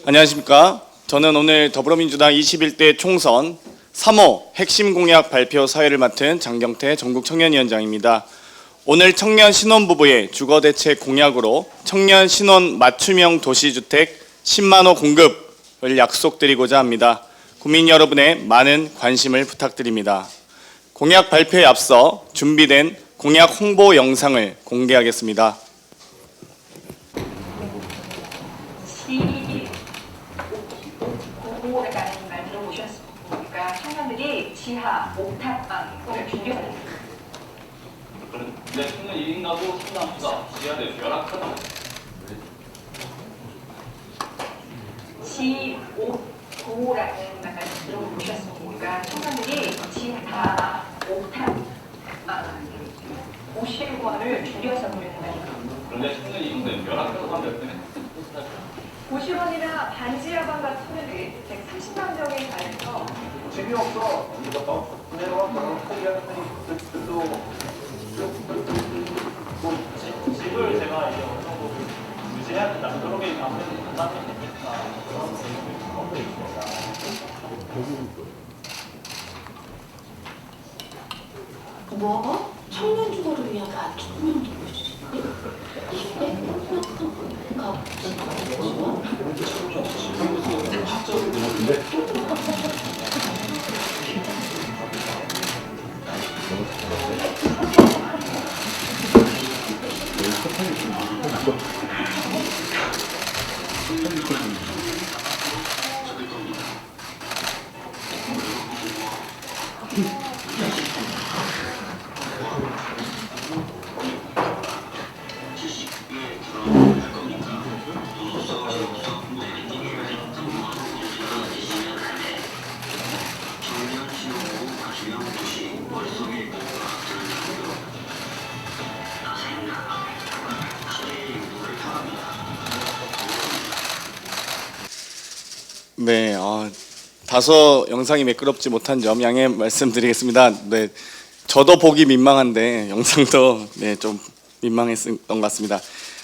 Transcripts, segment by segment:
안녕하십니까. 저는 오늘 더불어민주당 21대 총선 3호 핵심 공약 발표 사회를 맡은 장경태 전국청년위원장입니다. 오늘 청년 신혼부부의 주거대책 공약으로 청년 신혼 맞춤형 도시주택 10만 호 공급을 약속드리고자 합니다. 국민 여러분의 많은 관심을 부탁드립니다. 공약 발표에 앞서 준비된 공약 홍보 영상을 공개하겠습니다. 라는 말 들어보셨습니까? 청년들이 지하 옥탑방을 준비하는 네, 청년 1인 가구 상당수가 지하를 열악하다. 지옥고라는 말 들어보셨습니까? 청년들이 지하 옥탑방 50원을 줄여서 부르는 말입니다. 그런데 청년 1인은 열악하다고 하면 몇 대는 50원이나 반지하방 같은 청년들이 130만 명에 달해서 재미없어. 집을 제가 이제 어느 정도 유지해야 된다. 그런 게 아무래도 간단하면 되니까 그런 생각이 있습니다. 뭐? 청년 주거를 위한 맞춤형 도시? 네, 다소 영상이 매끄럽지 못한 점 양해 말씀드리겠습니다. 네, 저도 보기 민망한데 영상도 좀 민망했던 것 같습니다.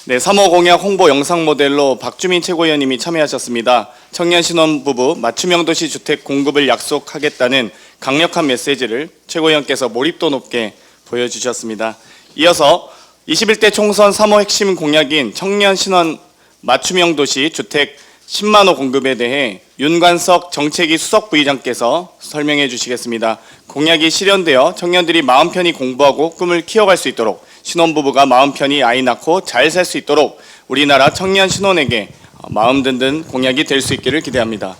네, 3호 공약 홍보 영상 모델로 박주민 최고위원님이 참여하셨습니다. 청년 신혼부부 맞춤형 도시 주택 공급을 약속하겠다는 강력한 메시지를 최고위원께서 몰입도 높게 보여주셨습니다. 이어서 21대 총선 3호 핵심 공약인 청년 신혼 맞춤형 도시 주택 10만 호 공급에 대해 윤관석 정책위 수석 부의장께서 설명해 주시겠습니다. 공약이 실현되어 청년들이 마음 편히 공부하고 꿈을 키워갈 수 있도록, 신혼부부가 마음 편히 아이 낳고 잘 살 수 있도록 우리나라 청년 신혼에게 마음 든든 공약이 될 수 있기를 기대합니다.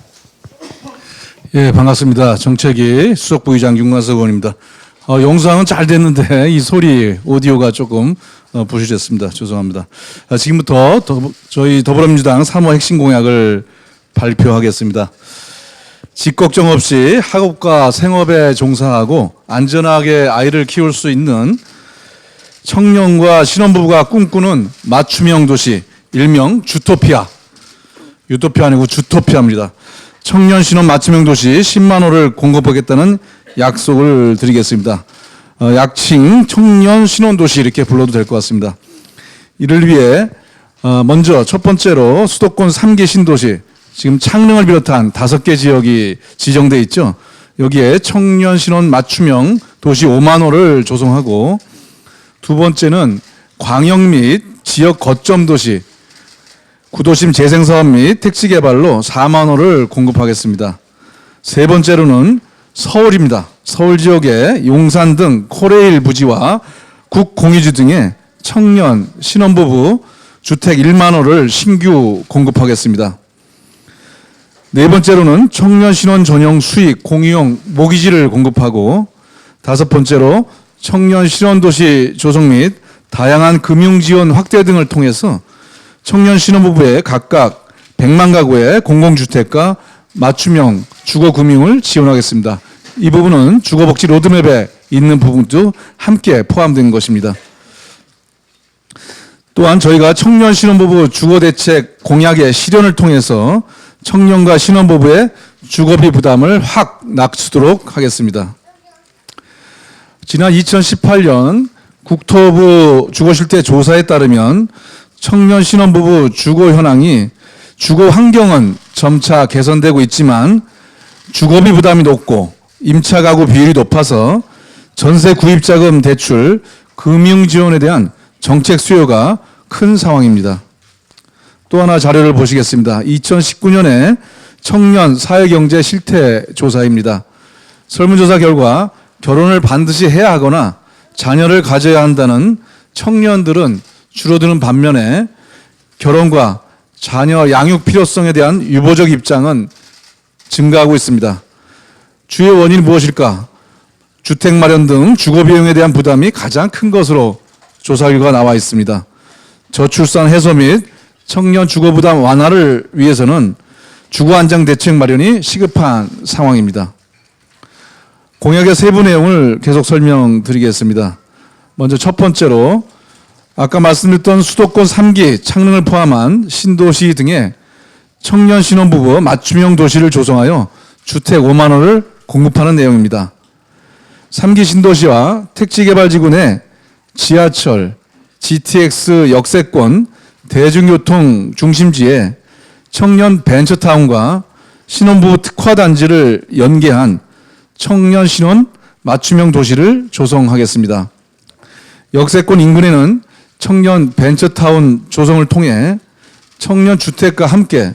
예, 반갑습니다. 정책위 수석 부의장 윤관석 의원입니다. 영상은 잘 됐는데 이 소리 오디오가 조금 부실했습니다. 죄송합니다. 지금부터 저희 더불어민주당 3호 핵심 공약을 발표하겠습니다. 집 걱정 없이 학업과 생업에 종사하고 안전하게 아이를 키울 수 있는 청년과 신혼부부가 꿈꾸는 맞춤형 도시, 일명 주토피아. 유토피아 아니고 주토피아입니다. 청년 신혼 맞춤형 도시 10만 호를 공급하겠다는 약속을 드리겠습니다. 약칭 청년 신혼 도시 이렇게 불러도 될 것 같습니다. 이를 위해 먼저 첫 번째로 수도권 3개 신도시, 지금 창릉을 비롯한 5개 지역이 지정돼 있죠. 여기에 청년 신혼 맞춤형 도시 5만 호를 조성하고, 두 번째는 광역 및 지역 거점 도시, 구도심 재생사업 및 택지 개발로 4만 호를 공급하겠습니다. 세 번째로는 서울입니다. 서울 지역의 용산 등 코레일 부지와 국공유지 등의 청년, 신혼부부 주택 1만 호를 신규 공급하겠습니다. 네 번째로는 청년 신혼 전용 수익 공유용 모기지를 공급하고, 다섯 번째로 청년 신혼도시 조성 및 다양한 금융지원 확대 등을 통해서 청년 신혼부부에 각각 100만 가구의 공공주택과 맞춤형 주거금융을 지원하겠습니다. 이 부분은 주거복지 로드맵에 있는 부분도 함께 포함된 것입니다. 또한 저희가 청년 신혼부부 주거대책 공약의 실현을 통해서 청년과 신혼부부의 주거비 부담을 확 낮추도록 하겠습니다. 지난 2018년 국토부 주거실태 조사에 따르면 청년 신혼부부 주거 현황이 주거 환경은 점차 개선되고 있지만 주거비 부담이 높고 임차 가구 비율이 높아서 전세 구입자금 대출, 금융 지원에 대한 정책 수요가 큰 상황입니다. 또 하나 자료를 보시겠습니다. 2019년에 청년 사회경제 실태 조사입니다. 설문조사 결과 결혼을 반드시 해야 하거나 자녀를 가져야 한다는 청년들은 줄어드는 반면에 결혼과 자녀 양육 필요성에 대한 유보적 입장은 증가하고 있습니다. 주요 원인이 무엇일까? 주택 마련 등 주거 비용에 대한 부담이 가장 큰 것으로 조사 결과가 나와 있습니다. 저출산 해소 및 청년 주거 부담 완화를 위해서는 주거 안정 대책 마련이 시급한 상황입니다. 공약의 세부 내용을 계속 설명드리겠습니다. 먼저 첫 번째로 아까 말씀드렸던 수도권 3기 창릉을 포함한 신도시 등의 청년 신혼부부 맞춤형 도시를 조성하여 주택 5만 호를 공급하는 내용입니다. 3기 신도시와 택지개발지구 내 지하철, GTX 역세권, 대중교통 중심지에 청년 벤처타운과 신혼부부 특화단지를 연계한 청년 신혼 맞춤형 도시를 조성하겠습니다. 역세권 인근에는 청년 벤처타운 조성을 통해 청년 주택과 함께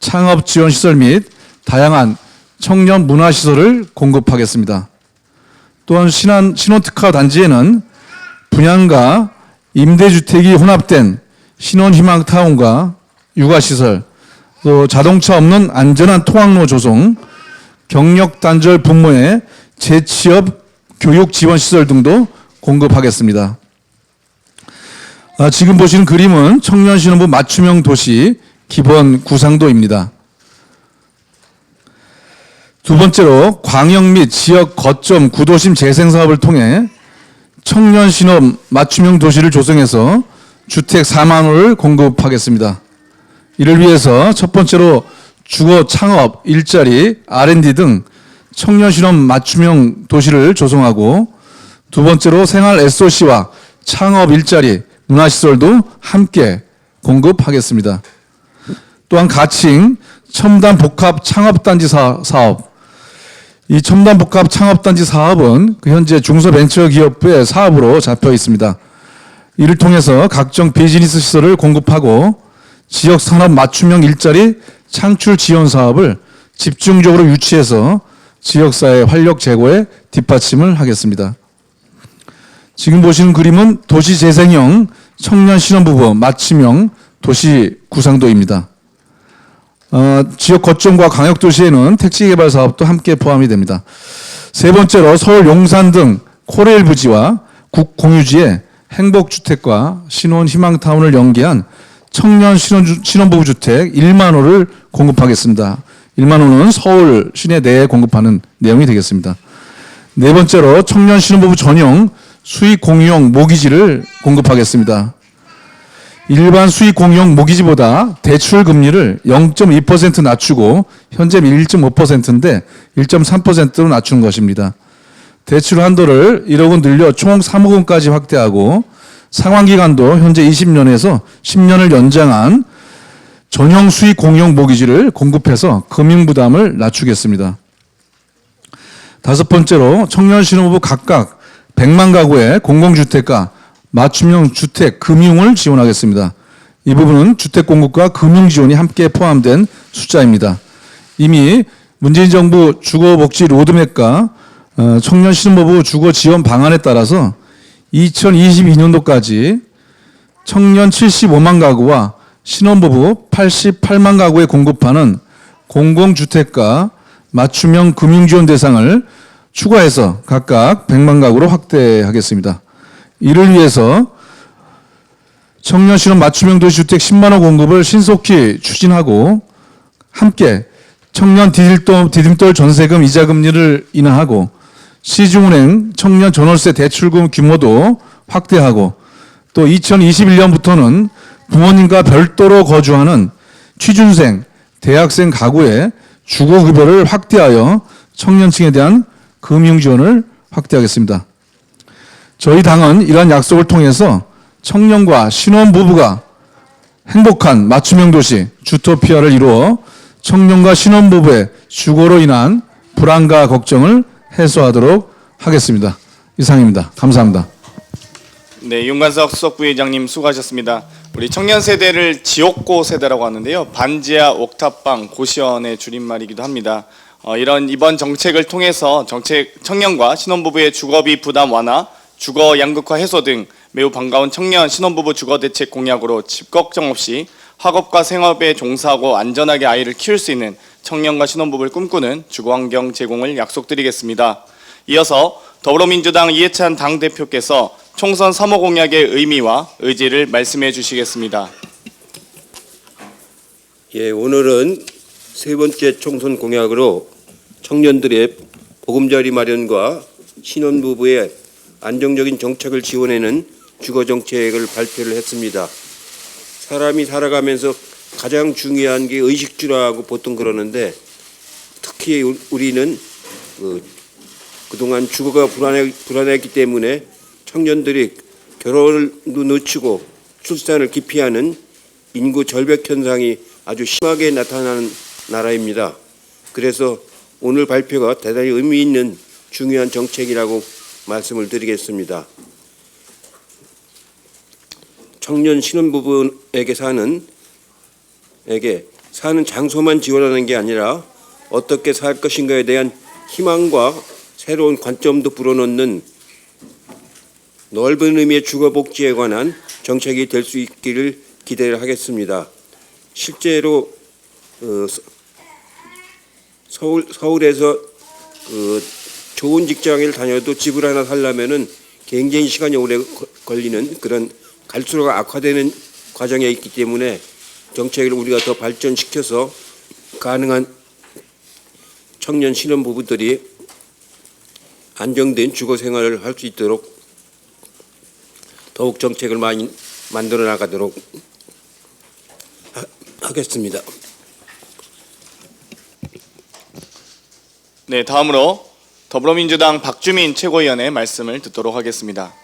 창업 지원 시설 및 다양한 청년 문화시설을 공급하겠습니다. 또한 신혼특화 단지에는 분양과 임대주택이 혼합된 신혼희망타운과 육아시설, 또 자동차 없는 안전한 통학로 조성, 경력단절 부모의 재취업 교육 지원 시설 등도 공급하겠습니다. 지금 보시는 그림은 청년 신혼부부 맞춤형 도시 기본 구상도입니다. 두 번째로 광역 및 지역 거점 구도심 재생 사업을 통해 청년 신혼 맞춤형 도시를 조성해서 주택 4만 호를 공급하겠습니다. 이를 위해서 첫 번째로 주거 창업, 일자리, R&D 등 청년 신혼 맞춤형 도시를 조성하고 두 번째로 생활 SOC와 창업, 일자리, 문화시설도 함께 공급하겠습니다. 또한 가칭 첨단 복합 창업단지 사업, 이 첨단 복합 창업단지 사업은 현재 중소벤처기업부의 사업으로 잡혀 있습니다. 이를 통해서 각종 비즈니스 시설을 공급하고 지역 산업 맞춤형 일자리 창출 지원 사업을 집중적으로 유치해서 지역사회 활력 제고에 뒷받침을 하겠습니다. 지금 보시는 그림은 도시재생형 청년 신혼부부 맞춤형 도시 구상도입니다. 지역 거점과 광역도시에는 택지개발 사업도 함께 포함이 됩니다. 세 번째로 서울 용산 등 코레일 부지와 국공유지에 행복주택과 신혼희망타운을 연계한 청년 신혼부부 주택 1만 호를 공급하겠습니다. 1만 호는 서울 시내 내에 공급하는 내용이 되겠습니다. 네 번째로 청년 신혼부부 전용 수익 공유형 모기지를 공급하겠습니다. 일반 수익 공유형 모기지보다 대출 금리를 0.2% 낮추고 현재 1.5%인데 1.3%로 낮춘 것입니다. 대출 한도를 1억 원 늘려 총 3억 원까지 확대하고 상환기간도 현재 20년에서 10년을 연장한 전형 수익 공유형 모기지를 공급해서 금융부담을 낮추겠습니다. 다섯 번째로 청년 신혼부부 각각 100만 가구의 공공주택과 맞춤형 주택 금융을 지원하겠습니다. 이 부분은 주택 공급과 금융 지원이 함께 포함된 숫자입니다. 이미 문재인 정부 주거복지 로드맵과 청년 신혼부부 주거 지원 방안에 따라서 2022년도까지 청년 75만 가구와 신혼부부 88만 가구에 공급하는 공공주택과 맞춤형 금융지원 대상을 추가해서 각각 100만 가구로 확대하겠습니다. 이를 위해서 청년 신혼 맞춤형 도시주택 10만 호 공급을 신속히 추진하고 함께 청년 디딤돌 전세금 이자 금리를 인하하고 시중은행 청년 전월세 대출금 규모도 확대하고 또 2021년부터는 부모님과 별도로 거주하는 취준생, 대학생 가구의 주거급여를 확대하여 청년층에 대한 금융 지원을 확대하겠습니다. 저희 당은 이러한 약속을 통해서 청년과 신혼부부가 행복한 맞춤형 도시 주토피아를 이루어 청년과 신혼부부의 주거로 인한 불안과 걱정을 해소하도록 하겠습니다. 이상입니다. 감사합니다. 네, 윤관석 수석부회장님 수고하셨습니다. 우리 청년 세대를 지옥고 세대라고 하는데요. 반지하 옥탑방 고시원의 줄임말이기도 합니다. 이번 정책을 통해서 청년과 신혼부부의 주거비 부담 완화, 주거 양극화 해소 등 매우 반가운 청년 신혼부부 주거 대책 공약으로 집 걱정 없이 학업과 생업에 종사하고 안전하게 아이를 키울 수 있는 청년과 신혼부부를 꿈꾸는 주거환경 제공을 약속드리겠습니다. 이어서 더불어민주당 이해찬 당대표께서 총선 3호 공약의 의미와 의지를 말씀해 주시겠습니다. 예, 오늘은 세 번째 총선 공약으로 청년들의 보금자리 마련과 신혼부부의 안정적인 정책을 지원하는 주거정책을 발표를 했습니다. 사람이 살아가면서 가장 중요한 게 의식주라고 보통 그러는데 특히 우리는 그동안 주거가 불안했기 때문에 청년들이 결혼도 늦추고 출산을 기피하는 인구 절벽 현상이 아주 심하게 나타나는 나라입니다. 그래서 오늘 발표가 대단히 의미 있는 중요한 정책이라고 말씀을 드리겠습니다. 청년 신혼부부에게 사는 장소만 지원하는 게 아니라 어떻게 살 것인가에 대한 희망과 새로운 관점도 불어넣는 넓은 의미의 주거복지에 관한 정책이 될 수 있기를 기대를 하겠습니다. 실제로 서울에서 좋은 직장을 다녀도 집을 하나 살려면은 굉장히 시간이 오래 걸리는 그런 갈수록 악화되는 과정에 있기 때문에 정책을 우리가 더 발전시켜서 가능한 청년 신혼부부들이 안정된 주거 생활을 할 수 있도록 더욱 정책을 많이 만들어 나가도록 하겠습니다. 네, 다음으로 더불어민주당 박주민 최고위원의 말씀을 듣도록 하겠습니다.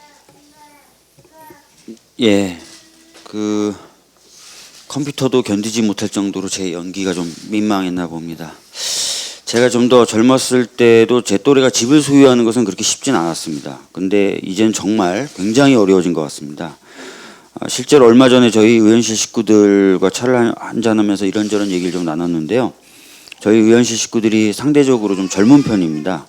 예, 컴퓨터도 견디지 못할 정도로 제 연기가 좀 민망했나 봅니다. 제가 좀 더 젊었을 때도 제 또래가 집을 소유하는 것은 그렇게 쉽진 않았습니다. 근데 이젠 정말 굉장히 어려워진 것 같습니다. 실제로 얼마 전에 저희 의원실 식구들과 차를 한잔하면서 이런저런 얘기를 좀 나눴는데요. 저희 의원실 식구들이 상대적으로 좀 젊은 편입니다.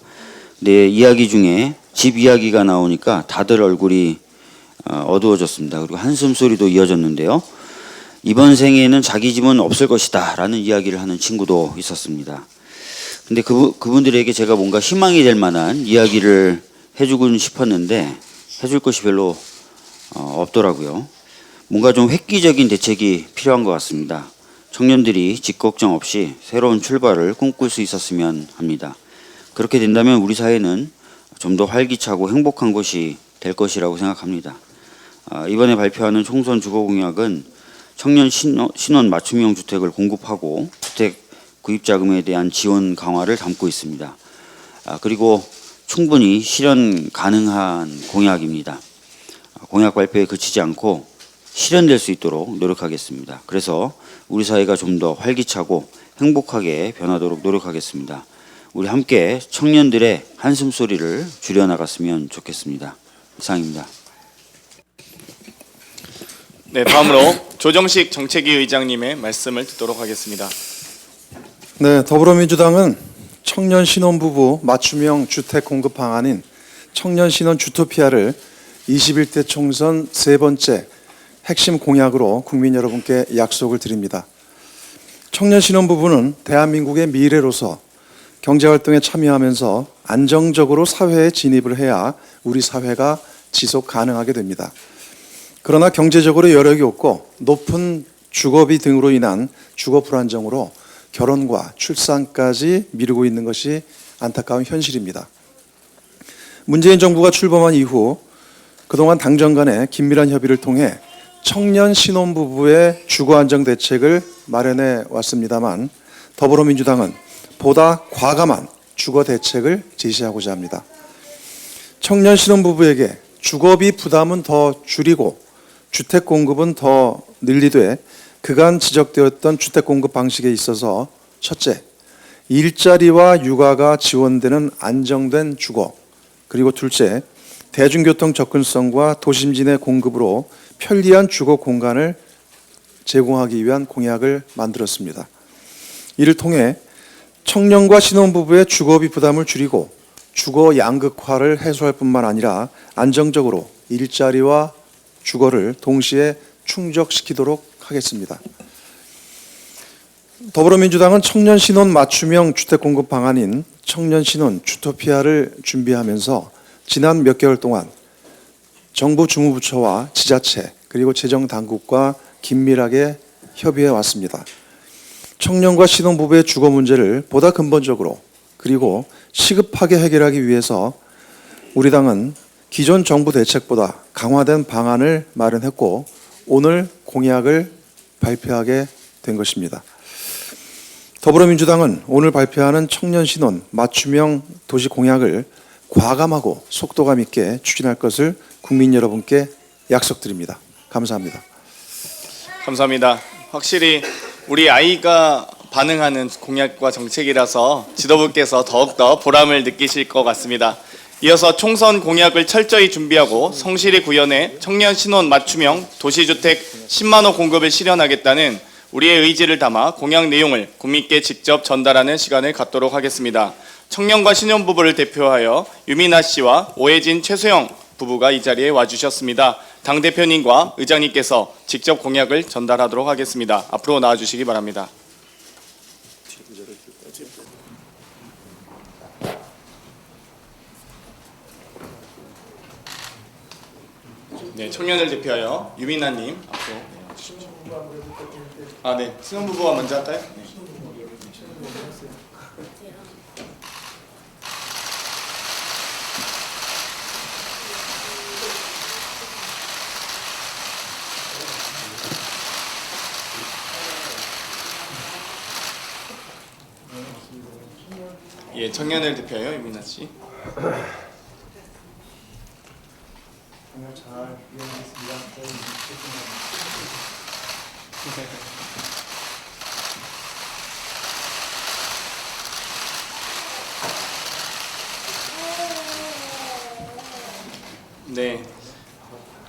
근데 이야기 중에 집 이야기가 나오니까 다들 얼굴이 어두워졌습니다. 그리고 한숨 소리도 이어졌는데요. 이번 생에는 자기 집은 없을 것이다 라는 이야기를 하는 친구도 있었습니다. 근데 그분들에게 제가 뭔가 희망이 될 만한 이야기를 해주곤 싶었는데 해줄 것이 별로 없더라고요. 뭔가 좀 획기적인 대책이 필요한 것 같습니다. 청년들이 집 걱정 없이 새로운 출발을 꿈꿀 수 있었으면 합니다. 그렇게 된다면 우리 사회는 좀 더 활기차고 행복한 곳이 될 것이라고 생각합니다. 이번에 발표하는 총선 주거공약은 청년 신혼 맞춤형 주택을 공급하고 주택 구입자금에 대한 지원 강화를 담고 있습니다. 그리고 충분히 실현 가능한 공약입니다. 공약 발표에 그치지 않고 실현될 수 있도록 노력하겠습니다. 그래서 우리 사회가 좀 더 활기차고 행복하게 변하도록 노력하겠습니다. 우리 함께 청년들의 한숨 소리를 줄여나갔으면 좋겠습니다. 이상입니다. 네, 다음으로 조정식 정책위 의장님의 말씀을 듣도록 하겠습니다. 네, 더불어민주당은 청년 신혼부부 맞춤형 주택 공급 방안인 청년 신혼 주토피아를 21대 총선 세 번째 핵심 공약으로 국민 여러분께 약속을 드립니다. 청년 신혼부부는 대한민국의 미래로서 경제활동에 참여하면서 안정적으로 사회에 진입을 해야 우리 사회가 지속 가능하게 됩니다. 그러나 경제적으로 여력이 없고 높은 주거비 등으로 인한 주거 불안정으로 결혼과 출산까지 미루고 있는 것이 안타까운 현실입니다. 문재인 정부가 출범한 이후 그동안 당정 간의 긴밀한 협의를 통해 청년 신혼부부의 주거 안정 대책을 마련해 왔습니다만 더불어민주당은 보다 과감한 주거 대책을 제시하고자 합니다. 청년 신혼부부에게 주거비 부담은 더 줄이고 주택 공급은 더 늘리되 그간 지적되었던 주택 공급 방식에 있어서 첫째, 일자리와 육아가 지원되는 안정된 주거, 그리고 둘째, 대중교통 접근성과 도심진의 공급으로 편리한 주거 공간을 제공하기 위한 공약을 만들었습니다. 이를 통해 청년과 신혼부부의 주거비 부담을 줄이고 주거 양극화를 해소할 뿐만 아니라 안정적으로 일자리와 주거를 동시에 충족시키도록 하겠습니다. 더불어민주당은 청년 신혼 맞춤형 주택 공급 방안인 청년 신혼 주토피아를 준비하면서 지난 몇 개월 동안 정부 주무부처와 지자체 그리고 재정당국과 긴밀하게 협의해 왔습니다. 청년과 신혼부부의 주거 문제를 보다 근본적으로 그리고 시급하게 해결하기 위해서 우리 당은 기존 정부 대책보다 강화된 방안을 마련했고 오늘 공약을 발표하게 된 것입니다. 더불어민주당은 오늘 발표하는 청년 신혼 맞춤형 도시 공약을 과감하고 속도감 있게 추진할 것을 국민 여러분께 약속드립니다. 감사합니다. 감사합니다. 확실히 우리 아이가 반응하는 공약과 정책이라서 지도부께서 더욱더 보람을 느끼실 것 같습니다. 이어서 총선 공약을 철저히 준비하고 성실히 구현해 청년 신혼 맞춤형 도시주택 10만 호 공급을 실현하겠다는 우리의 의지를 담아 공약 내용을 국민께 직접 전달하는 시간을 갖도록 하겠습니다. 청년과 신혼부부를 대표하여 유민아 씨와 오혜진, 최소영 부부가 이 자리에 와주셨습니다. 당대표님과 의장님께서 직접 공약을 전달하도록 하겠습니다. 앞으로 나와주시기 바랍니다. 네, 청년을 대표하여 유민아님 앞으로 나와주십시오. 네, 신혼부부가 먼저 할까요? 네. 예, 청년을 대표하여 유민아 씨. 네,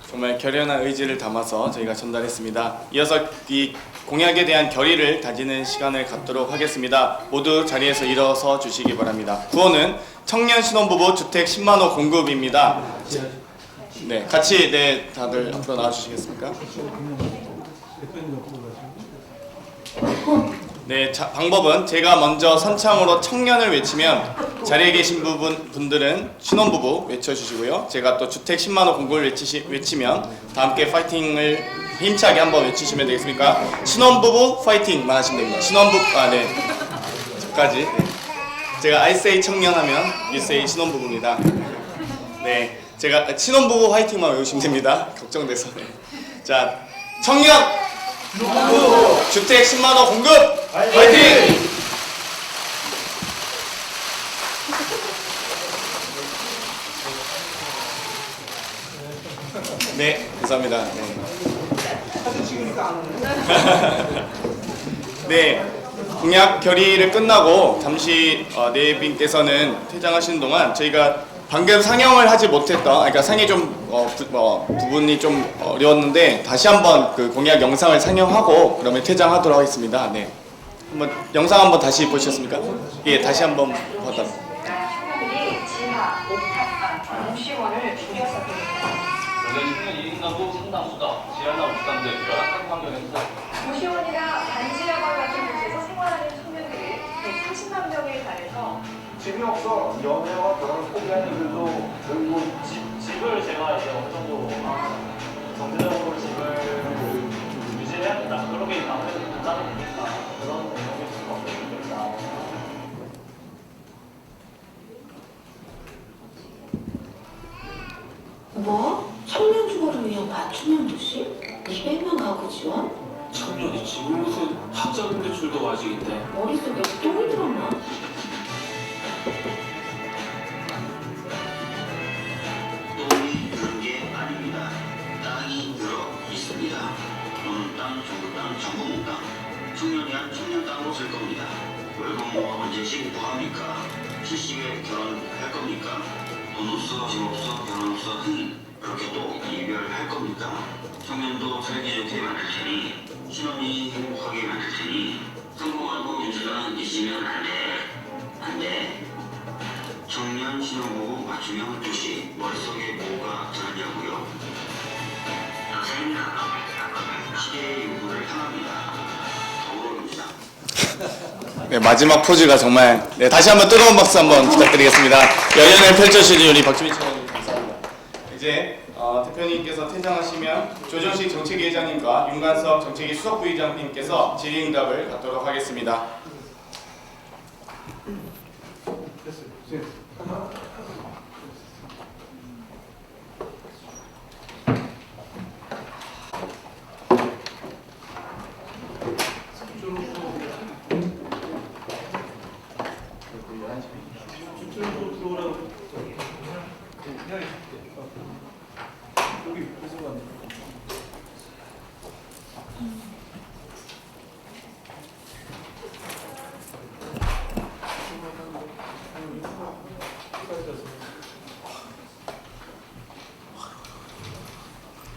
정말 결연한 의지를 담아서 저희가 전달했습니다. 이어서 이 공약에 대한 결의를 다지는 시간을 갖도록 하겠습니다. 모두 자리에서 일어서 주시기 바랍니다. 구호는 청년 신혼부부 주택 10만 호 공급입니다. 네, 같이 다들 앞으로 나와주시겠습니까? 네, 방법은 제가 먼저 선창으로 청년을 외치면 자리에 계신 분들은 신혼부부 외쳐주시고요. 제가 또 주택 10만 호 공급을 외치면 다 함께 파이팅을 힘차게 한번 외치시면 되겠습니까? 신혼부부 파이팅만 하시면 됩니다. 신혼부부, 네. 저까지. 네. 제가 I say 청년 하면 you say 신혼부부입니다. 네. 제가 신혼부부 화이팅만 외우시면 됩니다. 걱정돼서. 네. 자, 청년! 주택 10만 호 공급! 화이팅! 네, 감사합니다. 네, 공약 결의를 끝나고 잠시 네 분께서는 퇴장하시는 동안 저희가 방금 상영을 하지 못했던, 그러니까 상이 좀 부분이 좀 어려웠는데 다시 한번 그 공약 영상을 상영하고 그러면 퇴장하도록 하겠습니다. 네, 한번 영상 한번 다시 보셨습니까? 예, 다시 한번 보다. 청년들이 지하, 옥탑방, 공시원을 줄였었습니다. 원래 청년 1인가구 상당수가 지하나 옥상 등 열악한 환경에서 고시원이나 반지하과 같은 곳에서 생활하는 청년들이 130만 명에 달해서 재미없어 연애와 결혼을 포기한 이들도 결국 집을 제가 이제 어느 정도 경제적으로 집을 유지해야 된다. 그런 게 아무래도 부담이 되니까 그런 내용일 수밖에 없겠다. 뭐? 청년 주거를 위한 맞춤형 도시? 200만 가구 지원? 청년이 지금 무슨 학자금 대출도 아직인데 머릿속에 똥이 들었나? 똥이 들은 게 아닙니다. 땅이 들어 있습니다. 어느 땅, 정부 땅, 정부 땅. 청년이 한 청년 땅으로 쓸 겁니다. 월급모 언제씩 구합니까? 70에 결혼할 겁니까? 돈 없어, 집 없어, 결혼 없어, 그렇게 또 이별할 겁니까? 청년도 살기 좋게 만들 테니, 신혼이 행복하게 만들 테니, 성공하고 윤주가 있으면 안 돼. 안 돼. 청년 신혼부부 맞춤형 도시 머릿속에 뭐가 들었냐고요? 시대의 요구를 향합니다. 더불어민주당. 네, 마지막 포즈가 정말 네, 다시 한번 뜨거운 박수 한번 부탁드리겠습니다. 열연을 펼쳐주신 우리 박주민 차장님 감사합니다. 이제 대표님께서 퇴장하시면 조정식 정책위 회장님과 윤관석 정책위 수석부의장님께서 질의응답을 갖도록 하겠습니다.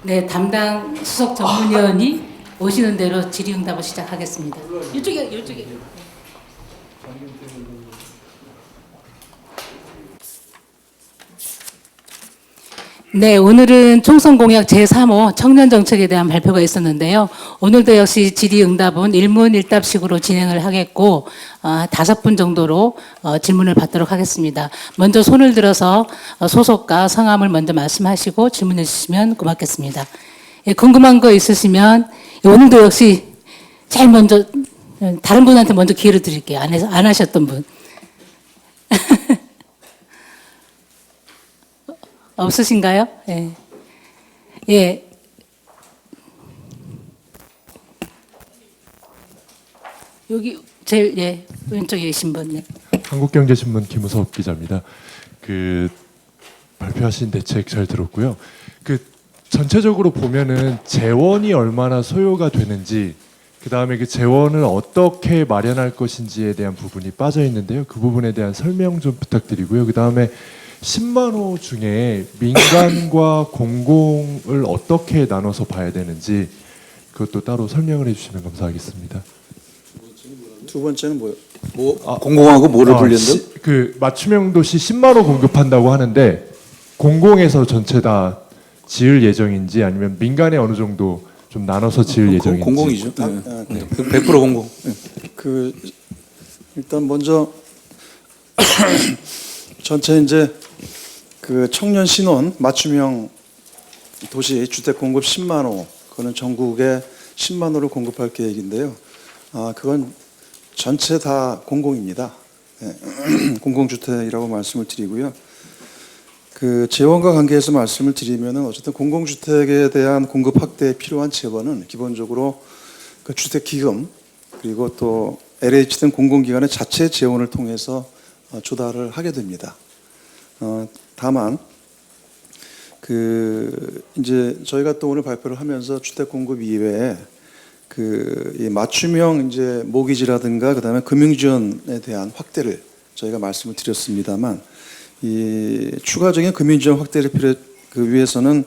네, 담당 수석 전문위원이 오시는 대로 질의응답을 시작하겠습니다. 이쪽에. 네, 오늘은 총선 공약 제3호 청년 정책에 대한 발표가 있었는데요. 오늘도 역시 질의응답은 일문일답식으로 진행을 하겠고 5분 정도로 질문을 받도록 하겠습니다. 먼저 손을 들어서 소속과 성함을 먼저 말씀하시고 질문해 주시면 고맙겠습니다. 예, 궁금한 거 있으시면 오늘도 역시 제일 먼저 다른 분한테 먼저 기회를 드릴게요. 안 하셨던 분. 없으신가요? 예. 예. 여기 제일 왼쪽에 계신 분. 네. 한국경제신문 김우섭 기자입니다. 발표하신 대책 잘 들었고요. 전체적으로 보면은 재원이 얼마나 소요가 되는지, 그 다음에 그 재원을 어떻게 마련할 것인지에 대한 부분이 빠져 있는데요. 그 부분에 대한 설명 좀 부탁드리고요. 그 다음에 10만 호 중에 민간과 공공을 어떻게 나눠서 봐야 되는지 그것도 따로 설명을 해주시면 감사하겠습니다. 두 번째는 뭐예요? 공공하고 뭐를 분리한다? 맞춤형 도시 10만 호 공급한다고 하는데 공공에서 전체 다 지을 예정인지 아니면 민간에 어느 정도 좀 나눠서 지을 예정인지. 공공이죠. 100% 공공. 일단 먼저 전체 이제 청년 신혼 맞춤형 도시 주택 공급 10만 호, 그거는 전국에 10만 호를 공급할 계획인데요. 그건 전체 다 공공입니다. 공공주택이라고 말씀을 드리고요. 재원과 관계해서 말씀을 드리면은 어쨌든 공공주택에 대한 공급 확대에 필요한 재원은 기본적으로 주택기금 그리고 또 LH 등 공공기관의 자체 재원을 통해서 조달을 하게 됩니다. 다만 이제 저희가 또 오늘 발표를 하면서 주택 공급 이외에 이 맞춤형 이제 모기지라든가 그다음에 금융 지원에 대한 확대를 저희가 말씀을 드렸습니다만, 이 추가적인 금융 지원 확대를 위해서는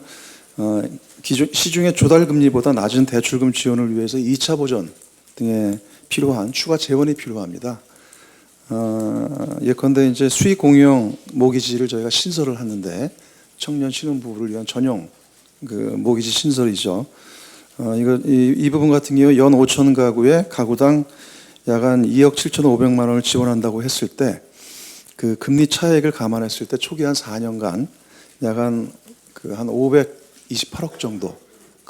시중의 조달 금리보다 낮은 대출금 지원을 위해서 2차 보전 등에 필요한 추가 재원이 필요합니다. 예컨대 이제 수익 공유형 모기지를 저희가 신설을 하는데, 청년 신혼부부를 위한 전용 모기지 신설이죠. 이 부분 같은 경우 연 5천 가구에 가구당 약 한 2억 7,500만 원을 지원한다고 했을 때, 금리 차액을 감안했을 때 초기 한 4년간 약 한 528억 정도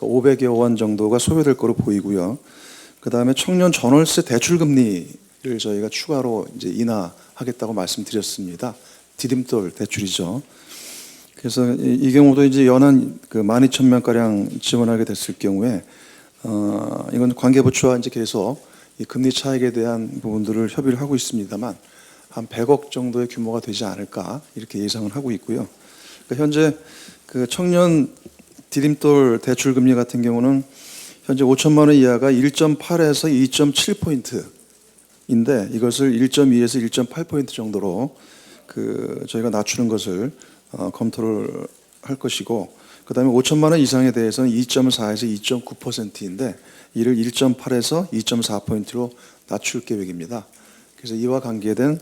그러니까 500여 원 정도가 소요될 거로 보이고요. 그다음에 청년 전월세 대출 금리를 저희가 추가로 이제 인하하겠다고 말씀드렸습니다. 디딤돌 대출이죠. 그래서 이 경우도 이제 연한 그 12,000명 가량 지원하게 됐을 경우에 이건 관계부처와 이제 계속 이 금리 차익에 대한 부분들을 협의를 하고 있습니다만 한 100억 정도의 규모가 되지 않을까 이렇게 예상을 하고 있고요. 그러니까 현재 그 청년 디딤돌 대출 금리 같은 경우는 현재 5천만 원 이하가 1.8에서 2.7포인트인데 이것을 1.2에서 1.8포인트 정도로 그 저희가 낮추는 것을 검토를 할 것이고, 그다음에 5천만 원 이상에 대해서는 2.4에서 2.9%인데 이를 1.8에서 2.4포인트로 낮출 계획입니다. 그래서 이와 관계된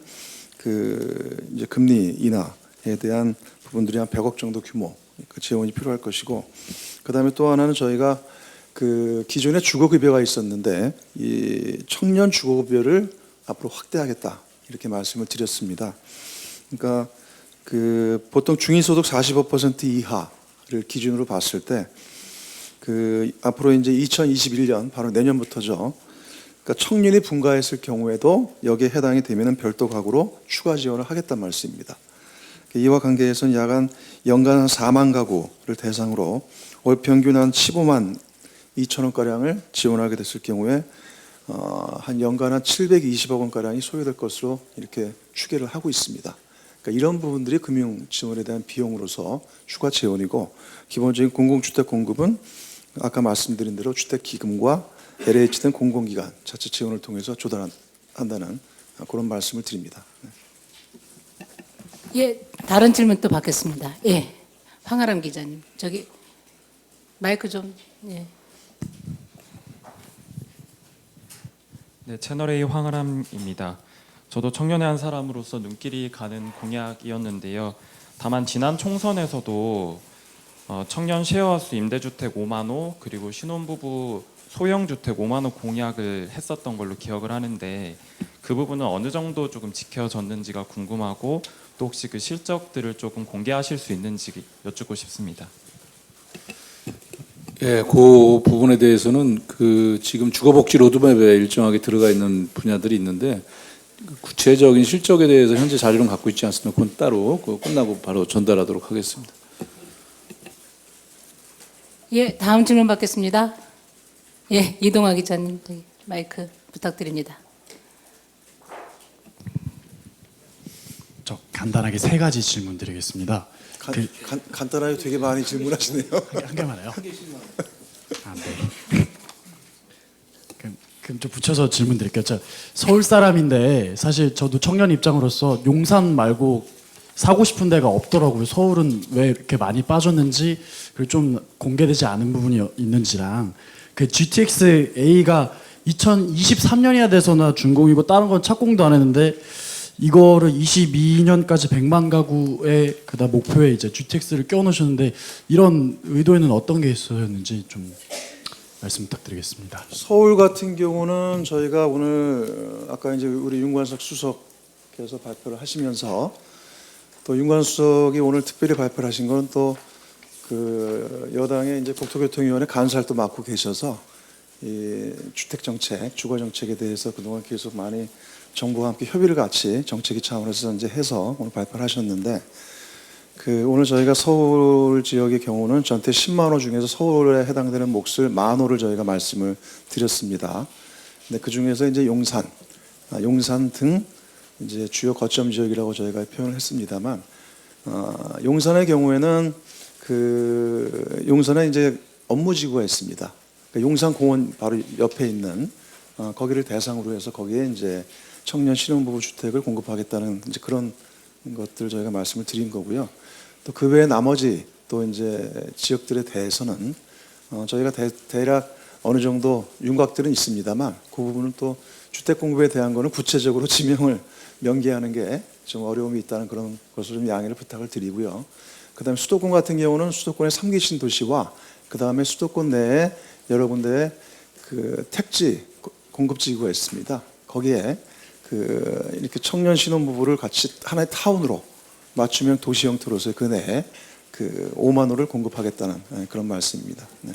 그 이제 금리 인하에 대한 부분들이 한 100억 정도 규모 그 지원이 필요할 것이고, 그다음에 또 하나는 저희가 그 기존에 주거급여가 있었는데 이 청년 주거급여를 앞으로 확대하겠다 이렇게 말씀을 드렸습니다. 그러니까 그 보통 중위소득 45% 이하를 기준으로 봤을 때 그 앞으로 이제 2021년 바로 내년부터죠. 그러니까 청년이 분가했을 경우에도 여기에 해당이 되면은 별도 가구로 추가 지원을 하겠단 말씀입니다. 이와 관계에서는 약간 연간 한 4만 가구를 대상으로 월 평균 한 15만 2천 원 가량을 지원하게 됐을 경우에 한 연간 한 720억 원 가량이 소요될 것으로 이렇게 추계를 하고 있습니다. 그러니까 이런 부분들이 금융 지원에 대한 비용으로서 추가 지원이고, 기본적인 공공주택 공급은 아까 말씀드린 대로 주택기금과 LH 등 공공기관 자체 지원을 통해서 조달한다는 그런 말씀을 드립니다. 예, 다른 질문 또 받겠습니다. 예, 황아람 기자님, 저기 마이크 좀. 예. 네, 채널A 황아람입니다. 저도 청년의 한 사람으로서 눈길이 가는 공약이었는데요. 다만 지난 총선에서도 청년 쉐어하우스 임대주택 5만 호 그리고 신혼부부 소형주택 5만 호 공약을 했었던 걸로 기억을 하는데 그 부분은 어느 정도 조금 지켜졌는지가 궁금하고 또 혹시 그 실적들을 조금 공개하실 수 있는지 여쭙고 싶습니다. 예, 그 부분에 대해서는 그 지금 주거복지 로드맵에 일정하게 들어가 있는 분야들이 있는데 구체적인 실적에 대해서 현재 자료는 갖고 있지 않습니다. 그건 따로 그거 끝나고 바로 전달하도록 하겠습니다. 예, 다음 질문 받겠습니다. 예, 이동화 기자님, 저기 마이크 부탁드립니다. 저 간단하게 세 가지 질문 드리겠습니다. 간단하게 되게 많이 질문하시네요. 한 개만 해요? 아, 네. 그럼 좀 붙여서 질문 드릴게요. 저 서울 사람인데 사실 저도 청년 입장으로서 용산 말고 사고 싶은 데가 없더라고요. 서울은 왜 이렇게 많이 빠졌는지, 그리고 좀 공개되지 않은 부분이 있는지랑, 그 GTX A가 2023년이나 돼서나 준공이고 다른 건 착공도 안 했는데 이거를 22년까지 100만 가구의 그다음 목표에 이제 GTX를 껴놓으셨는데 이런 의도에는 어떤 게 있었는지 좀 말씀 부탁드리겠습니다. 서울 같은 경우는 저희가 오늘 아까 이제 우리 윤관석 수석께서 발표를 하시면서 또 윤관석 수석이 오늘 특별히 발표를 하신 건 또 그 여당의 이제 국토교통위원회 간사를 또 맡고 계셔서 이 주택 정책, 주거 정책에 대해서 그동안 계속 많이 정부와 함께 협의를 같이 정책위 차원에서 이제 해서 오늘 발표를 하셨는데, 그 오늘 저희가 서울 지역의 경우는 전체 10만 호 중에서 서울에 해당되는 몫을 10,000호를 저희가 말씀을 드렸습니다. 근데 그 중에서 이제 용산 등 이제 주요 거점 지역이라고 저희가 표현을 했습니다만, 용산의 경우에는 그 용산에 이제 업무지구가 있습니다. 그러니까 용산공원 바로 옆에 있는 거기를 대상으로 해서 거기에 이제 청년 신혼부부 주택을 공급하겠다는 이제 그런 것들 저희가 말씀을 드린 거고요. 또 그 외에 나머지 또 이제 지역들에 대해서는 저희가 대략 어느 정도 윤곽들은 있습니다만 그 부분은 또 주택 공급에 대한 거는 구체적으로 지명을 명기하는 게 좀 어려움이 있다는 그런 것을 좀 양해를 부탁을 드리고요. 그다음에 수도권 같은 경우는 수도권의 3기 신도시와 그다음에 수도권 내에 여러 군데의 그 택지 공급지구가 있습니다. 거기에 그 이렇게 청년 신혼부부를 같이 하나의 타운으로 맞춤형 도시 형태로서 그 내에 그 5만 호를 공급하겠다는 그런 말씀입니다. 네.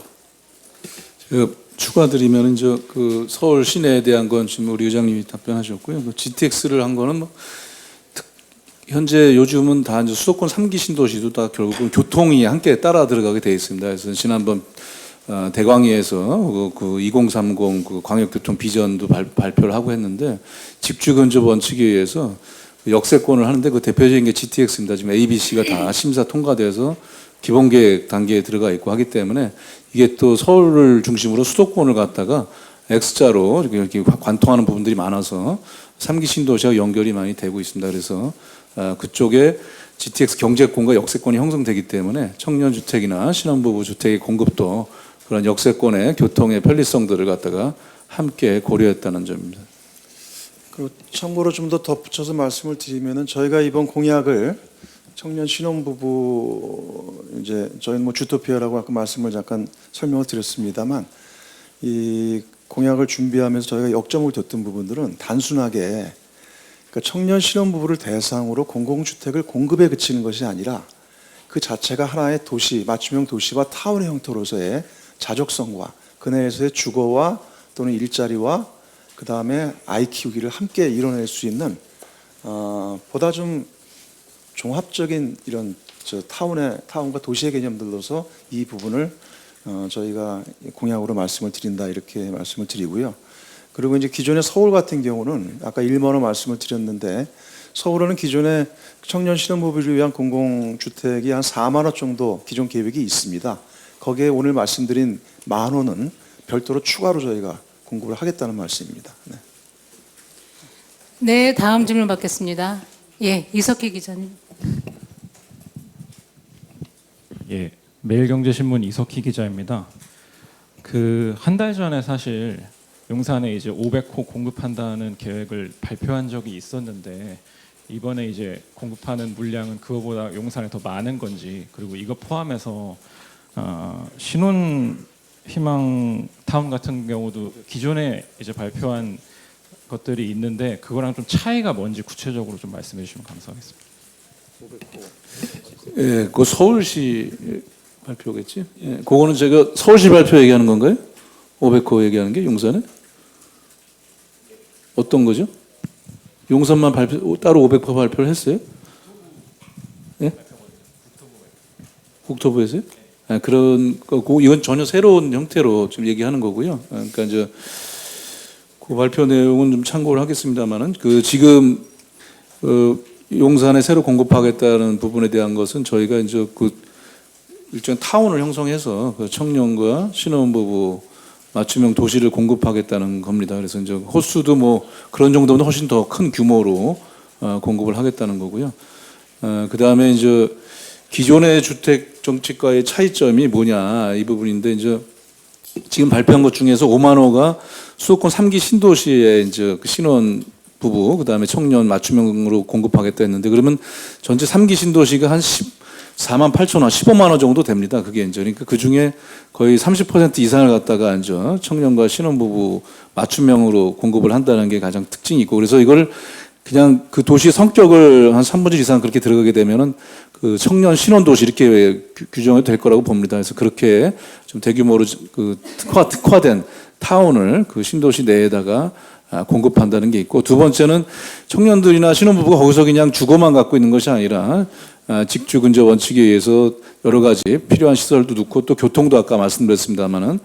추가드리면 이제 그 서울 시내에 대한 건 지금 우리 의장님이 답변하셨고요. 그 GTX를 한 거는 뭐 현재 요즘은 다 이제 수도권 3기 신도시도 다 결국은 교통이 함께 따라 들어가게 돼 있습니다. 그래서 지난번 대광위에서 그 2030 그 광역교통 비전도 발표를 하고 했는데 집주 근접 원칙에 의해서 역세권을 하는데 그 대표적인 게 GTX입니다. 지금 ABC가 다 심사 통과돼서 기본계획 단계에 들어가 있고 하기 때문에 이게 또 서울을 중심으로 수도권을 갖다가 X자로 이렇게 관통하는 부분들이 많아서 3기 신도시와 연결이 많이 되고 있습니다. 그래서 그쪽에 GTX 경제권과 역세권이 형성되기 때문에 청년주택이나 신혼부부 주택의 공급도 그런 역세권의 교통의 편리성들을 갖다가 함께 고려했다는 점입니다. 그리고 참고로 좀 더 덧붙여서 말씀을 드리면은 저희가 이번 공약을 청년 신혼부부 이제 저희는 뭐 주토피아라고 아까 말씀을 잠깐 설명을 드렸습니다만 이 공약을 준비하면서 저희가 역점을 뒀던 부분들은 단순하게 그러니까 청년 신혼부부를 대상으로 공공주택을 공급에 그치는 것이 아니라 그 자체가 하나의 도시, 맞춤형 도시와 타운의 형태로서의 자족성과 그 내에서의 주거와 또는 일자리와 그 다음에 아이 키우기를 함께 이뤄낼 수 있는 보다 좀 종합적인 이런 타운과 도시의 개념들로서 이 부분을 저희가 공약으로 말씀을 드린다 이렇게 말씀을 드리고요. 그리고 이제 기존의 서울 같은 경우는 아까 1만 원 말씀을 드렸는데 서울은 기존에 청년 신혼부부를 위한 공공주택이 한 4만 원 정도 기존 계획이 있습니다. 거기에 오늘 말씀드린 1만 원은 별도로 추가로 저희가 공급을 하겠다는 말씀입니다. 네. 네, 다음 질문 받겠습니다. 예, 이석희 기자님. 예, 매일경제신문 이석희 기자입니다. 그 한 달 전에 사실 용산에 이제 500호 공급한다는 계획을 발표한 적이 있었는데 이번에 이제 공급하는 물량은 그거보다 용산에 더 많은 건지 그리고 이거 포함해서 신혼 희망 타운 같은 경우도 기존에 이제 발표한 것들이 있는데 그거랑 좀 차이가 뭔지 구체적으로 좀 말씀해 주시면 감사하겠습니다. 예, 그 서울시 발표겠지? 예, 그거는 제가 서울시 발표 얘기하는 건가요? 500호 얘기하는 게 용산에? 어떤 거죠? 용산만 따로 500호 발표를 했어요? 예? 국토부에서요? 아, 그런 거고 이건 전혀 새로운 형태로 좀 얘기하는 거고요. 그러니까 이제 그 발표 내용은 좀 참고를 하겠습니다만은 그 지금 용산에 새로 공급하겠다는 부분에 대한 것은 저희가 이제 그 일종의 타운을 형성해서 그 청년과 신혼부부 맞춤형 도시를 공급하겠다는 겁니다. 그래서 이제 호수도 뭐 그런 정도는 훨씬 더 큰 규모로 공급을 하겠다는 거고요. 그 다음에 이제 기존의 주택 정책과의 차이점이 뭐냐 이 부분인데 이제 지금 발표한 것 중에서 5만 호가 수도권 3기 신도시에 이제 그 신혼 부부 그다음에 청년 맞춤형으로 공급하겠다 했는데 그러면 전체 3기 신도시가 한 14만 8천 원, 15만 원 정도 됩니다. 그게 이제 그러니까 그 중에 거의 30% 이상을 갖다가 이제 청년과 신혼부부 맞춤형으로 공급을 한다는 게 가장 특징이 있고 그래서 이걸 그냥 그 도시 성격을 한 3분의 1 이상 그렇게 들어가게 되면은 그 청년 신혼 도시 이렇게 규정이 될 거라고 봅니다. 그래서 그렇게 좀 대규모로 그 특화된 타운을 그 신도시 내에다가 공급한다는 게 있고 두 번째는 청년들이나 신혼부부가 거기서 그냥 주거만 갖고 있는 것이 아니라 직주 근접 원칙에 의해서 여러 가지 필요한 시설도 넣고 또 교통도 아까 말씀드렸습니다마는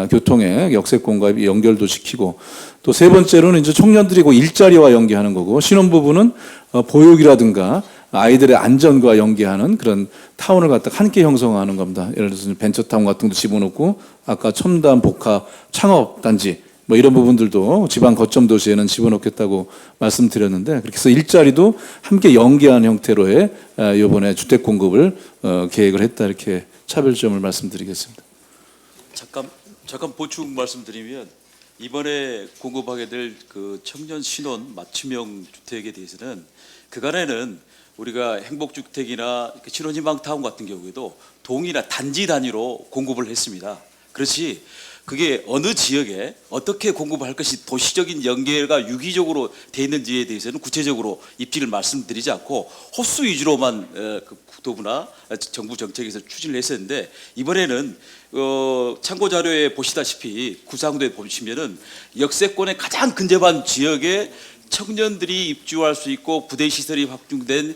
교통의 역세권과 연결도 시키고 또 세 번째로는 이제 청년들이 그 일자리와 연계하는 거고 신혼부부는 보육이라든가 아이들의 안전과 연계하는 그런 타운을 갖다가 함께 형성하는 겁니다. 예를 들어서 벤처타운 같은 것도 집어넣고 아까 첨단 복합 창업단지 뭐 이런 부분들도 지방 거점 도시에는 집어넣겠다고 말씀드렸는데 그렇게 해서 일자리도 함께 연계한 형태로의 이번에 주택 공급을 계획을 했다 이렇게 차별점을 말씀드리겠습니다. 잠깐 보충 말씀드리면 이번에 공급하게 될 그 청년 신혼 맞춤형 주택에 대해서는 그간에는 우리가 행복주택이나 신혼희망 타운 같은 경우에도 동이나 단지 단위로 공급을 했습니다. 그렇지 그게 어느 지역에 어떻게 공급할 것이 도시적인 연계가 유기적으로 돼 있는지에 대해서는 구체적으로 입지를 말씀드리지 않고 호수 위주로만 그 국토부나 정부 정책에서 추진을 했었는데 이번에는 참고 자료에 보시다시피 구상도에 보시면은 역세권의 가장 근접한 지역에 청년들이 입주할 수 있고 부대 시설이 확충된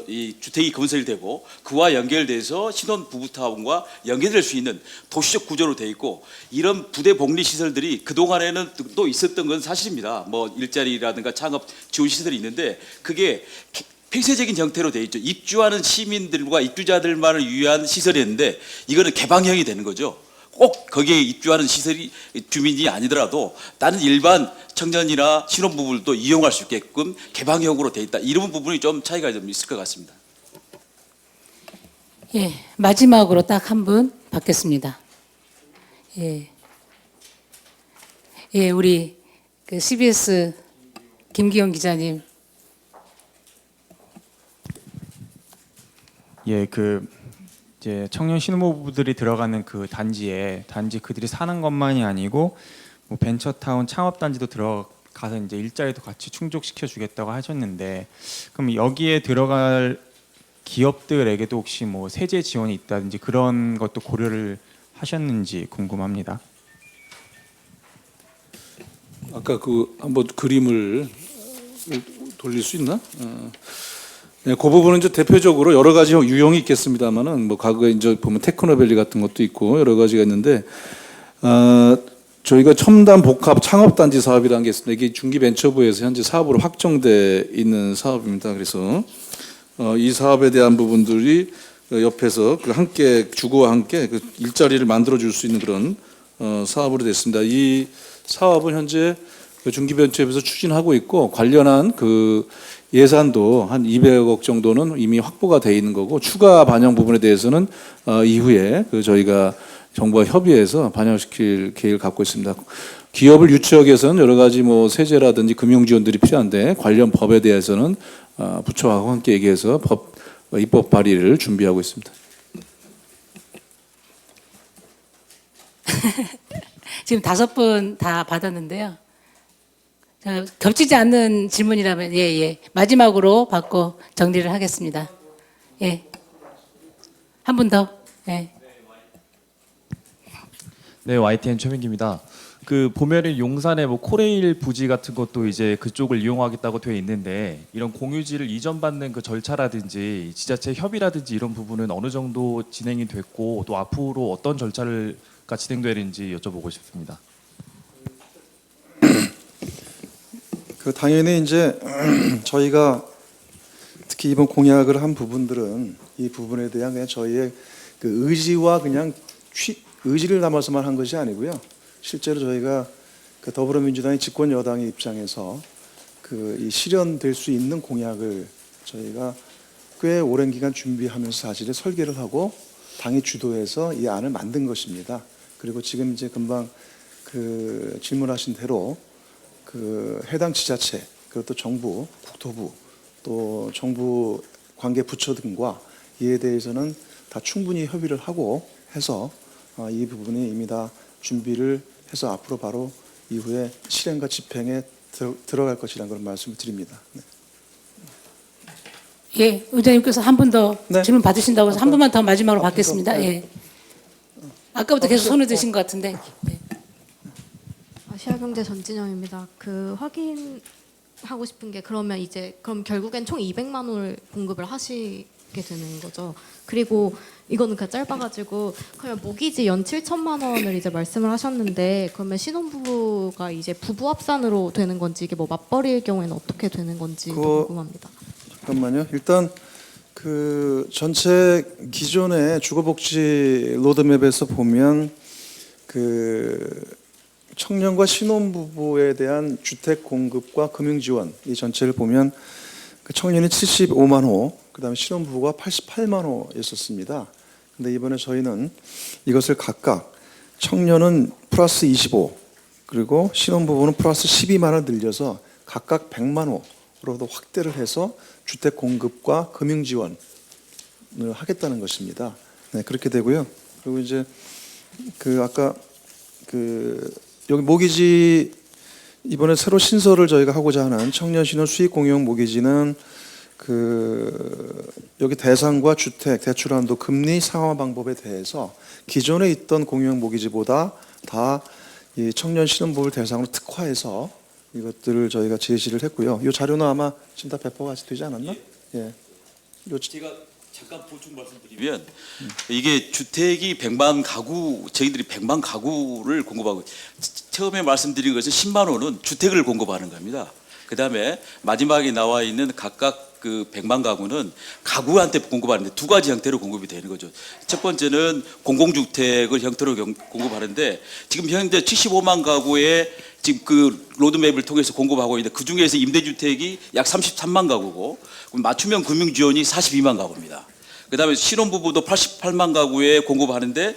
이 주택이 건설되고 그와 연결돼서 신혼 부부타운과 연계될 수 있는 도시적 구조로 돼 있고 이런 부대 복리 시설들이 그 동안에는 또 있었던 건 사실입니다. 뭐 일자리라든가 창업 지원 시설이 있는데 그게 폐쇄적인 형태로 돼 있죠. 입주하는 시민들과 입주자들만을 위한 시설이었는데 이거는 개방형이 되는 거죠. 꼭 거기에 입주하는 시설이 주민이 아니더라도 다른 일반 청년이나 신혼부부들도 이용할 수 있게끔 개방형으로 돼 있다. 이런 부분이 좀 차이가 좀 있을 것 같습니다. 예, 마지막으로 딱 한 분 받겠습니다. 예, 예, 우리 그 CBS 김기영 기자님. 예, 이제 청년 신혼부부들이 들어가는 그 단지 그들이 사는 것만이 아니고 뭐 벤처타운 창업단지도 들어가서 이제 일자리도 같이 충족시켜 주겠다고 하셨는데 그럼 여기에 들어갈 기업들에게도 혹시 뭐 세제 지원이 있다든지 그런 것도 고려를 하셨는지 궁금합니다. 아까 그 한번 그림을 돌릴 수 있나? 네, 그 부분은 이제 대표적으로 여러 가지 유형이 있겠습니다만은 뭐 과거에 이제 보면 테크노밸리 같은 것도 있고 여러 가지가 있는데 저희가 첨단 복합 창업단지 사업이라는 게 있습니다. 이게 중기벤처부에서 현재 사업으로 확정돼 있는 사업입니다. 그래서 이 사업에 대한 부분들이 옆에서 그 함께 주거와 함께 그 일자리를 만들어 줄 수 있는 그런 사업으로 됐습니다. 이 사업은 현재 중기벤처부에서 추진하고 있고 관련한 그 예산도 한 200억 정도는 이미 확보가 돼 있는 거고 추가 반영 부분에 대해서는 이후에 그 저희가 정부와 협의해서 반영시킬 계획을 갖고 있습니다. 기업을 유치하기 위해서는 여러 가지 뭐 세제라든지 금융 지원들이 필요한데 관련 법에 대해서는 부처하고 함께 얘기해서 입법 발의를 준비하고 있습니다. 지금 5분 다 받았는데요. 겹치지 않는 질문이라면 예. 마지막으로 받고 정리를 하겠습니다. 예. 한 분 더. 예. 네, YTN 최민기입니다. 그 보면은 용산에 뭐 코레일 부지 같은 것도 이제 그쪽을 이용하겠다고 되어 있는데 이런 공유지를 이전받는 그 절차라든지 지자체 협의라든지 이런 부분은 어느 정도 진행이 됐고 또 앞으로 어떤 절차가 진행되는지 여쭤보고 싶습니다. 그 당연히 이제 저희가 특히 이번 공약을 한 부분들은 이 부분에 대한 그냥 저희의 그 의지와 그냥 의지를 담아서만 한 것이 아니고요. 실제로 저희가 그 더불어민주당이 집권 여당의 입장에서 그 이 실현될 수 있는 공약을 저희가 꽤 오랜 기간 준비하면서 사실은 설계를 하고 당이 주도해서 이 안을 만든 것입니다. 그리고 지금 이제 금방 그 질문하신 대로 그 해당 지자체 그리고 또 정부, 국토부 또 정부 관계 부처 등과 이에 대해서는 다 충분히 협의를 하고 해서 이 부분이 이미 다 준비를 해서 앞으로 바로 이후에 실행과 집행에 들어갈 것이라는 그런 말씀을 드립니다. 네. 예, 의장님께서 한 분 더 질문 받으신다고 해서 한 분만 더 마지막으로 받겠습니다. 예. 아까부터 계속 손을 드신 것 같은데. 네. 아시아경제 전진영입니다. 그 확인하고 싶은 게 그럼 결국엔 총 200만 원을 공급을 하시게 되는 거죠. 그리고 이거는 그냥 짧아가지고 그러면 모기지 연 7천만 원을 이제 말씀을 하셨는데 그러면 신혼부부가 이제 부부 합산으로 되는 건지 이게 뭐 맞벌이일 경우에는 어떻게 되는 건지 궁금합니다. 잠깐만요. 일단 그 전체 기존의 주거복지 로드맵에서 보면 그 청년과 신혼부부에 대한 주택 공급과 금융 지원 이 전체를 보면 그 청년이 75만 호, 그다음에 신혼부부가 88만 호였었습니다. 근데 이번에 저희는 이것을 각각 청년은 플러스 25, 그리고 신혼부부는 플러스 12만 원 늘려서 각각 100만 호로도 확대를 해서 주택 공급과 금융 지원을 하겠다는 것입니다. 네, 그렇게 되고요. 그리고 이제 그 아까 여기 모기지 이번에 새로 신설을 저희가 하고자 하는 청년신혼 수익공유형 모기지는 여기 대상과 주택, 대출한도, 금리 상환 방법에 대해서 기존에 있던 공유형 모기지보다 다 이 청년 신혼부를 대상으로 특화해서 이것들을 저희가 제시를 했고요. 이 자료는 아마 지금 다 배포가 되지 않았나? 예. 제가 잠깐 보충 말씀드리면 이게 주택이 100만 가구, 저희들이 100만 가구를 공급하고 처음에 말씀드린 것은 10만 원은 주택을 공급하는 겁니다. 그다음에 마지막에 나와 있는 각각 그 100만 가구는 가구한테 공급하는데 두 가지 형태로 공급이 되는 거죠. 첫 번째는 공공주택을 형태로 공급하는데 지금 현재 75만 가구에 지금 그 로드맵을 통해서 공급하고 있는데 그 중에서 임대주택이 약 33만 가구고 맞춤형 금융지원이 42만 가구입니다. 그다음에 신혼부부도 88만 가구에 공급하는데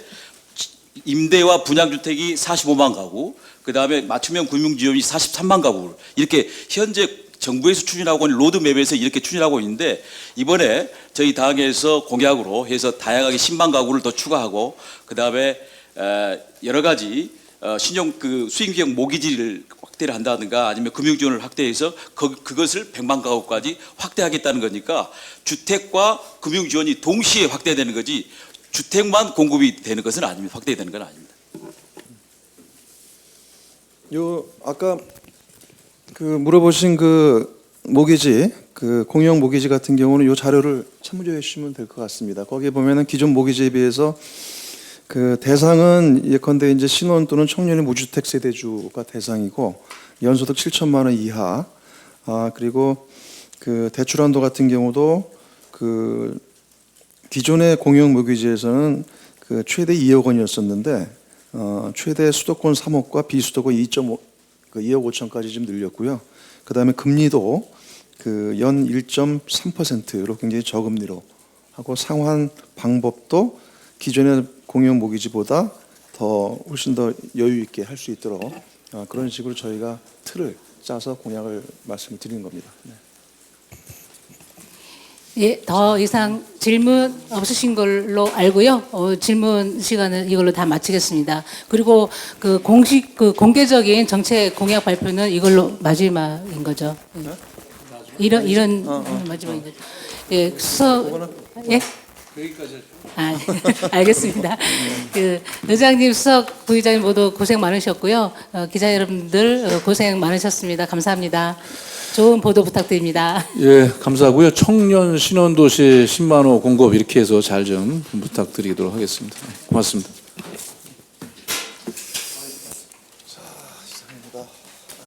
임대와 분양주택이 45만 가구, 그다음에 맞춤형 금융지원이 43만 가구 이렇게 현재 정부에서 추진하고 있는 로드맵에서 이렇게 추진하고 있는데 이번에 저희 당에서 공약으로 해서 다양하게 10만 가구를 더 추가하고 그다음에 여러 가지 신용 수익형 모기지를 확대를 한다든가 아니면 금융지원을 확대해서 그것을 100만 가구까지 확대하겠다는 거니까 주택과 금융지원이 동시에 확대되는 거지 주택만 공급이 되는 것은 아닙니다. 확대되는 건 아닙니다. 아까 물어보신 모기지, 공유형 모기지 같은 경우는 이 자료를 참조해 주시면 될 것 같습니다. 거기에 보면은 기존 모기지에 비해서 대상은 예컨대 이제 신혼 또는 청년의 무주택 세대주가 대상이고 연소득 7천만 원 이하, 그리고 대출 한도 같은 경우도 기존의 공유형 모기지에서는 최대 2억 원이었었는데 최대 수도권 3억과 비수도권 2억 5천까지 좀 늘렸고요. 그다음에 금리도 연 1.3%로 굉장히 저금리로 하고 상환 방법도 기존의 공유형 모기지보다 훨씬 더 여유 있게 할 수 있도록 그런 식으로 저희가 틀을 짜서 공약을 말씀을 드리는 겁니다. 네. 예, 더 이상 질문 없으신 걸로 알고요. 질문 시간은 이걸로 다 마치겠습니다. 그리고 공개적인 정책 공약 발표는 이걸로 마지막인 거죠. 이런 마지막인 거죠. 예, 예? 여기까지. 알겠습니다. 의장님, 수석 부의장님 모두 고생 많으셨고요. 기자 여러분들 고생 많으셨습니다. 감사합니다. 좋은 보도 부탁드립니다. 예, 감사하고요. 청년 신혼도시 10만 호 공급 이렇게 해서 잘 좀 부탁드리도록 하겠습니다. 고맙습니다.